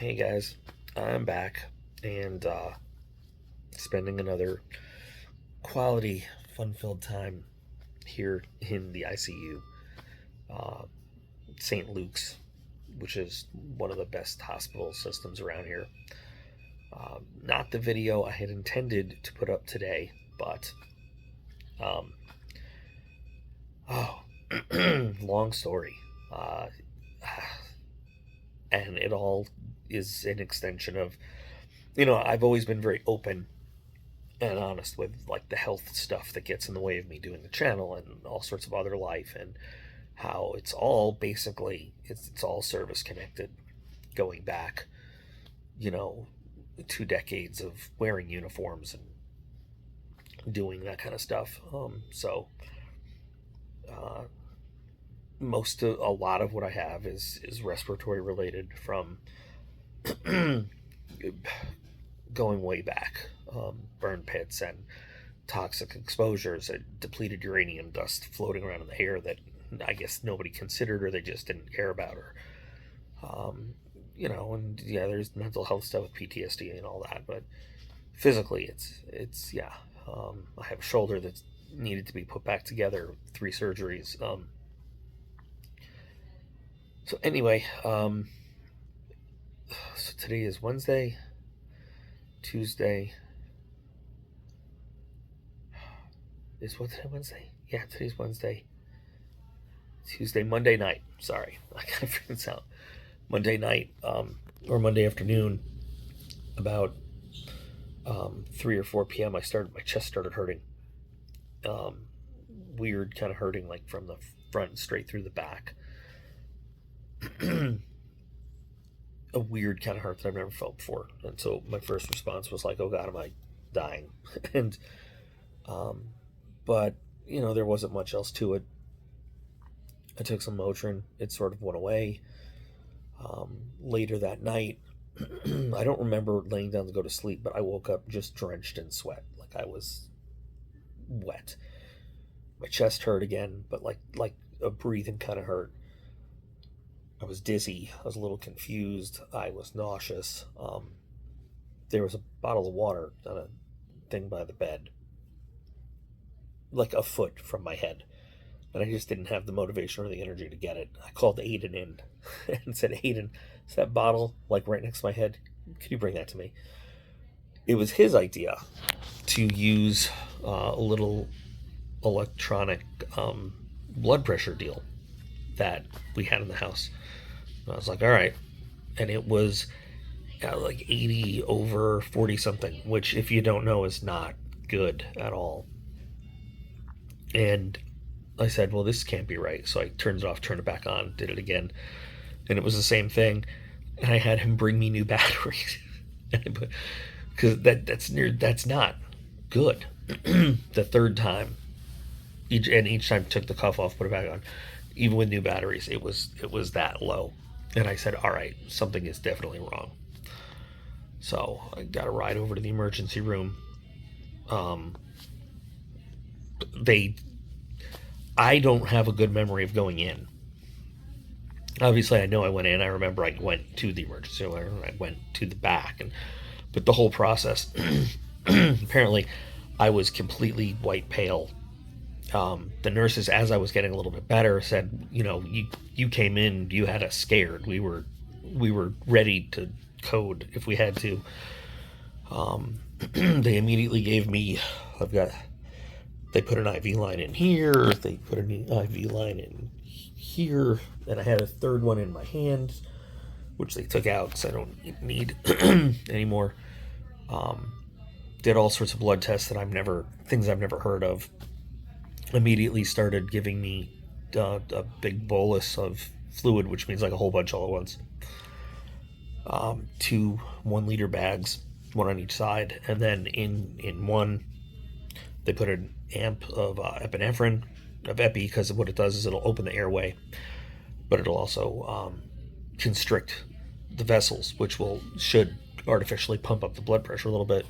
Hey guys, I'm back and spending another quality, fun-filled time here in the ICU, uh, St. Luke's, which is one of the best hospital systems around here. Not the video I had intended to put up today, but um, oh, long story, uh, and it all is an extension of I've always been very open and honest with like the health stuff that gets in the way of me doing the channel and all sorts of other life, and how it's all basically it's all service connected, going back you know 2 decades of wearing uniforms and doing that kind of stuff. Uh, most of a lot of what I have is respiratory related from going way back, burn pits and toxic exposures, depleted uranium dust floating around in the air that I guess nobody considered or they just didn't care about, or and yeah, there's mental health stuff with PTSD and all that, but physically, it's yeah. I have a shoulder that's needed to be put back together, 3 surgeries. So anyway, so today is Wednesday, Tuesday. Is what today? Wednesday? Yeah, today's Wednesday. Tuesday, Monday night. Sorry, I gotta figure this out. Monday night, or Monday afternoon, about 3 or 4 p.m. My chest started hurting. Um, Weird kind of hurting, like from the front straight through the back. A weird kind of hurt that I've never felt before, and so my first response was like, "Oh God, am I dying?" and um, but there wasn't much else to it. I took some Motrin. It sort of went away. Later that night, I don't remember laying down to go to sleep, but I woke up just drenched in sweat, like I was wet. My chest hurt again, but like a breathing kind of hurt. I was dizzy. I was a little confused. I was nauseous. There was a bottle of water on a thing by the bed, like a foot from my head. And I just didn't have the motivation or the energy to get it. I called Aiden in and said, Aiden, is that bottle like right next to my head? Could you bring that to me? It was his idea to use a little electronic blood pressure deal that we had in the house. And I was like, all right. And it was like 80 over 40 something, which, if you don't know, is not good at all. And I said, well, this can't be right. So I turned it off, turned it back on, did it again. And it was the same thing. And I had him bring me new batteries. Because that's not good. The third time, each time took the cuff off, put it back on. Even with new batteries, it was that low. And I said, all right, something is definitely wrong. So I got a ride over to the emergency room. I don't have a good memory of going in. Obviously, I know I went in. I remember I went to the emergency room. I went to the back, but the whole process. Apparently, I was completely white pale. The nurses, as I was getting a little bit better, said, you came in, you had us scared. We were ready to code if we had to. They immediately gave me, they put an IV line in here, they put an IV line in here, and I had a third one in my hand, which they took out because I don't need anymore. Did all sorts of blood tests that things I've never heard of. Immediately started giving me a big bolus of fluid, which means like a whole bunch all at once. 2 1-liter bags, one on each side, and then in one they put an amp of epinephrine, of epi, because what it does is it'll open the airway, but it'll also constrict the vessels, which should artificially pump up the blood pressure a little bit.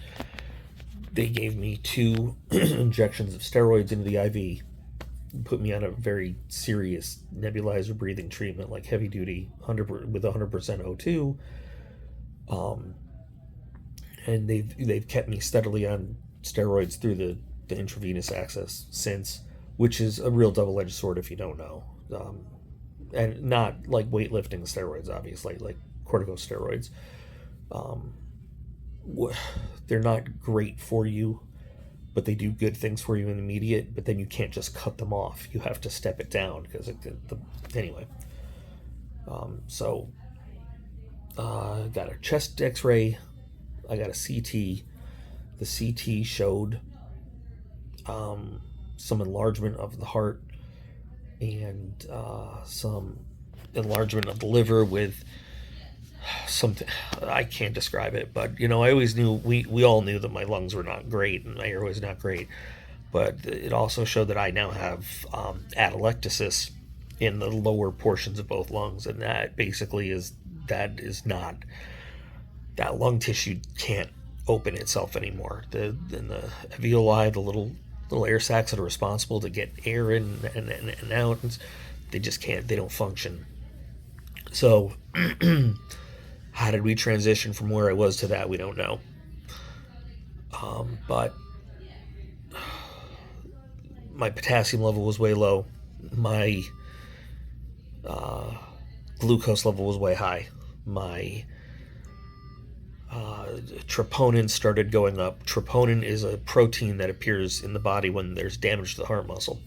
They gave me 2 injections of steroids into the IV, put me on a very serious nebulizer breathing treatment, like heavy duty, with 100% O2. um, and they've kept me steadily on steroids through the intravenous access since, which is a real double-edged sword if you don't know. And not like weightlifting steroids, obviously, like corticosteroids. Um, they're not great for you, but they do good things for you in the immediate. But then you can't just cut them off. You have to step it down because anyway. So I got a chest X-ray. I got a CT. The CT showed some enlargement of the heart and some enlargement of the liver with something I can't describe it, but I always knew we all knew that my lungs were not great and my air was not great, but it also showed that I now have atelectasis in the lower portions of both lungs, and that basically is not that lung tissue can't open itself anymore. In the alveoli, the little air sacs that are responsible to get air in and out, they just can't. They don't function. So, how did we transition from where I was to that? We don't know. But my potassium level was way low. My glucose level was way high. My troponin started going up. Troponin is a protein that appears in the body when there's damage to the heart muscle.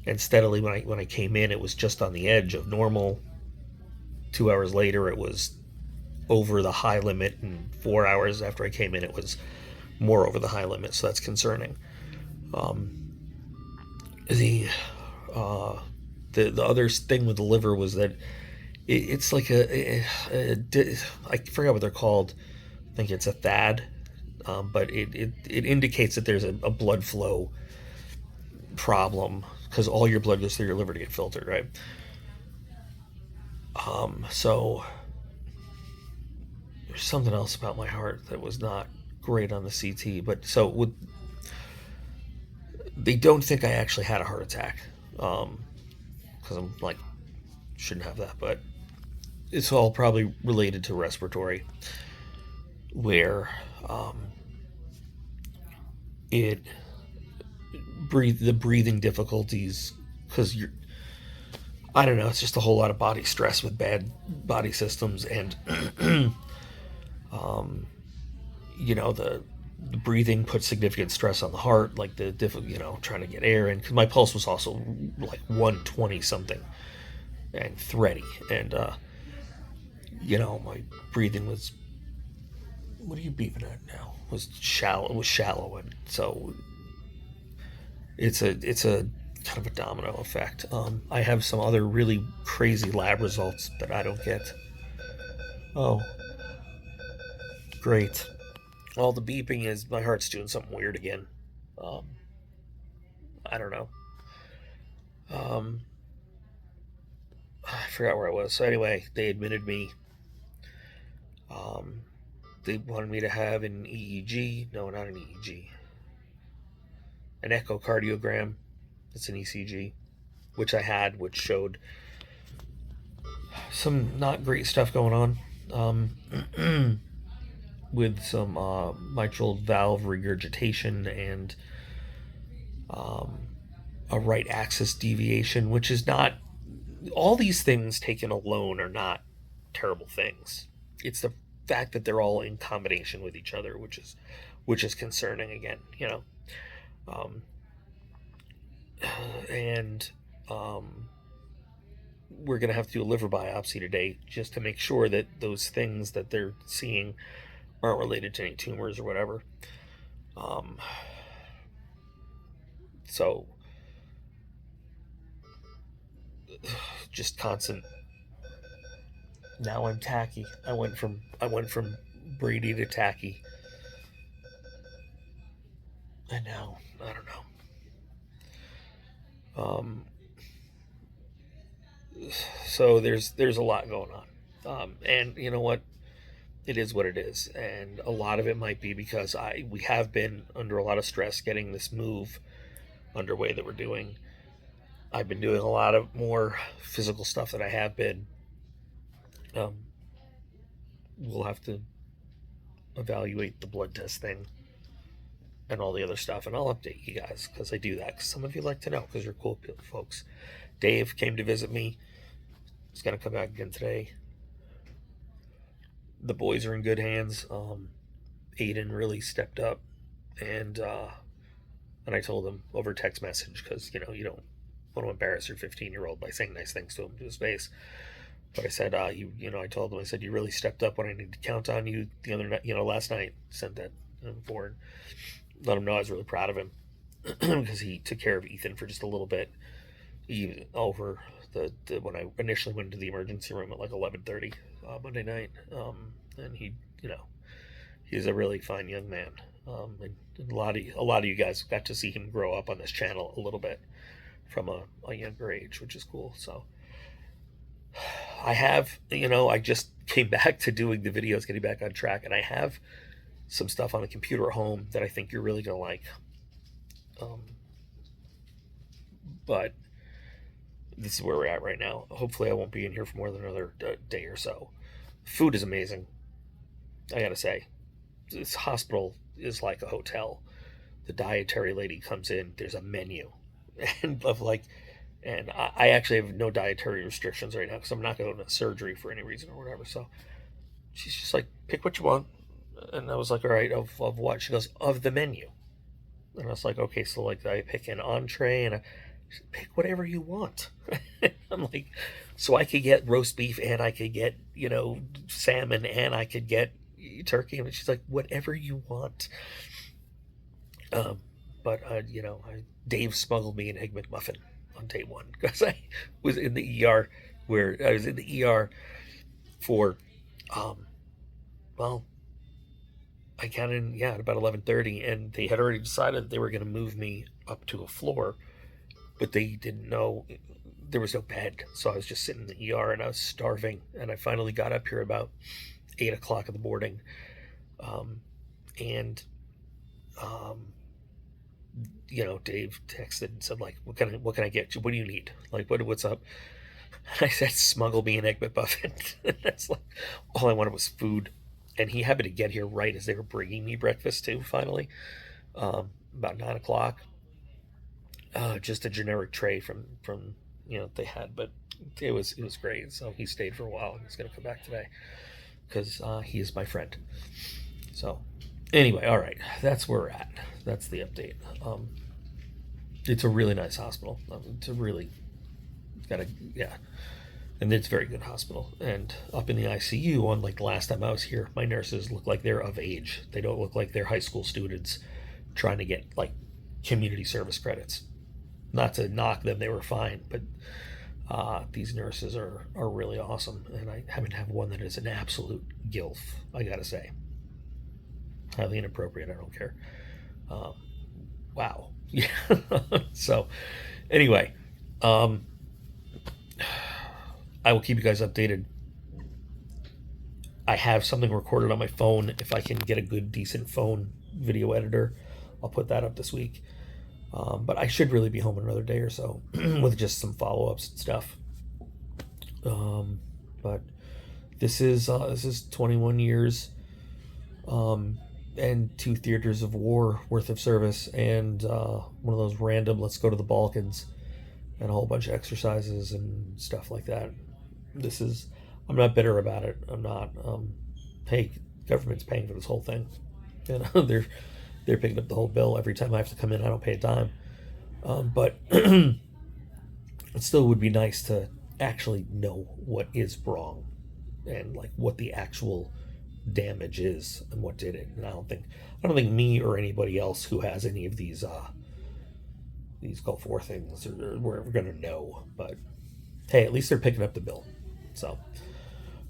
And steadily, when I came in, it was just on the edge of normal. 2 hours later, it was over the high limit, and 4 hours after I came in, it was more over the high limit. So that's concerning. The other thing with the liver was that it's like I forgot what they're called. I think it's a THAD, but it indicates that there's a blood flow problem because all your blood goes through your liver to get filtered, right? So there's something else about my heart that was not great on the CT, but they don't think I actually had a heart attack, because I'm like, shouldn't have that, but it's all probably related to respiratory, where the breathing difficulties, because I don't know, it's just a whole lot of body stress with bad body systems, and the breathing puts significant stress on the heart, like trying to get air in, because my pulse was also like 120 something and thready, and my breathing was, what are you beeping at now? Was shallow, and so it's a kind of a domino effect. I have some other really crazy lab results that I don't get. Oh, great. All the beeping is my heart's doing something weird again. Um, I don't know. Um, I forgot where I was. So anyway, they admitted me. Um, they wanted me to have an EEG. No, not an EEG. An echocardiogram. It's an ECG, which I had, which showed some not great stuff going on. With some mitral valve regurgitation and a right axis deviation, which is not, all these things taken alone are not terrible things. It's the fact that they're all in combination with each other, which is concerning again, um, and we're gonna have to do a liver biopsy today just to make sure that those things that they're seeing aren't related to any tumors or whatever. So just constant. Now I'm tacky. I went from Brady to tacky, and now I don't know. So there's a lot going on, and you know what? It is what it is, and a lot of it might be because we have been under a lot of stress getting this move underway that we're doing. I've been doing a lot of more physical stuff than I have been. Um, we'll have to evaluate the blood test thing and all the other stuff, and I'll update you guys because I do that because some of you like to know because you're cool folks. Dave came to visit me. He's gonna come back again today. The boys are in good hands. Aiden really stepped up, and I told him over text message because you don't want to embarrass your 15-year-old by saying nice things to him to his face. But I said, I told him, I said, you really stepped up when I need to count on you the other night, last night. Sent that forward. Let him know I was really proud of him because he took care of Ethan for just a little bit. Over the when I initially went into the emergency room at like 11:30 Monday night, and he's a really fine young man. And a lot of you guys got to see him grow up on this channel a little bit from a younger age, which is cool. So I have, I just came back to doing the videos, getting back on track, and I have some stuff on the computer at home that I think you're really gonna like. But this is where we're at right now. Hopefully I won't be in here for more than another day or so. Food is amazing, I gotta say. This hospital is like a hotel. The dietary lady comes in, there's a menu and I actually have no dietary restrictions right now because I'm not going to surgery for any reason or whatever. So she's just like, pick what you want. And I was like, all right, of what? She goes, of the menu. And I was like, okay, so like I pick an entree and pick whatever you want. I'm like, so I could get roast beef and I could get, salmon and I could get turkey. And she's like, whatever you want. But Dave smuggled me an Egg McMuffin on day one because I was in the ER for, I got in, at about 11:30, and they had already decided they were going to move me up to a floor, but they didn't know there was no bed. So I was just sitting in the ER and I was starving. And I finally got up here about 8 o'clock in the morning. Dave texted and said, like, what can I get you? What do you need? Like, what's up? I said, smuggle me an Egg McMuffin. That's like, all I wanted was food. And he happened to get here right as they were bringing me breakfast too, finally, about 9 o'clock. Just a generic tray from they had, but it was great. So he stayed for a while. He's going to come back today because he is my friend. So anyway, all right, that's where we're at. That's the update. It's a really nice hospital. And it's a very good hospital. And up in the ICU, unlike the last time I was here, my nurses look like they're of age. They don't look like they're high school students trying to get like community service credits. Not to knock them, they were fine, but these nurses are really awesome. And I happen to have one that is an absolute gilf, I gotta say. Highly inappropriate, I don't care. Wow. Yeah. So anyway, I will keep you guys updated. I have something recorded on my phone. If I can get a good, decent phone video editor, I'll put that up this week. But I should really be home in another day or so with just some follow-ups and stuff. But this is 21 years and 2 theaters of war worth of service, and one of those random let's go to the Balkans and a whole bunch of exercises and stuff like that. I'm not bitter about it. I'm not. Hey, government's paying for this whole thing. They're picking up the whole bill. Every time I have to come in, I don't pay a dime. But it still would be nice to actually know what is wrong and like what the actual damage is and what did it. And I don't think me or anybody else who has any of these Gulf War things we're gonna know. But hey, at least they're picking up the bill. So,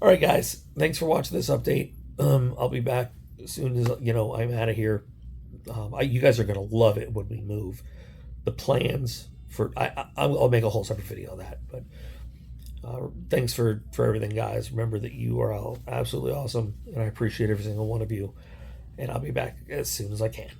all right, guys, thanks for watching this update. I'll be back as soon as I'm out of here. You guys are gonna love it when we move. The plans for I'll make a whole separate video on that. But thanks for everything, guys. Remember that you are all absolutely awesome, and I appreciate every single one of you. And I'll be back as soon as I can.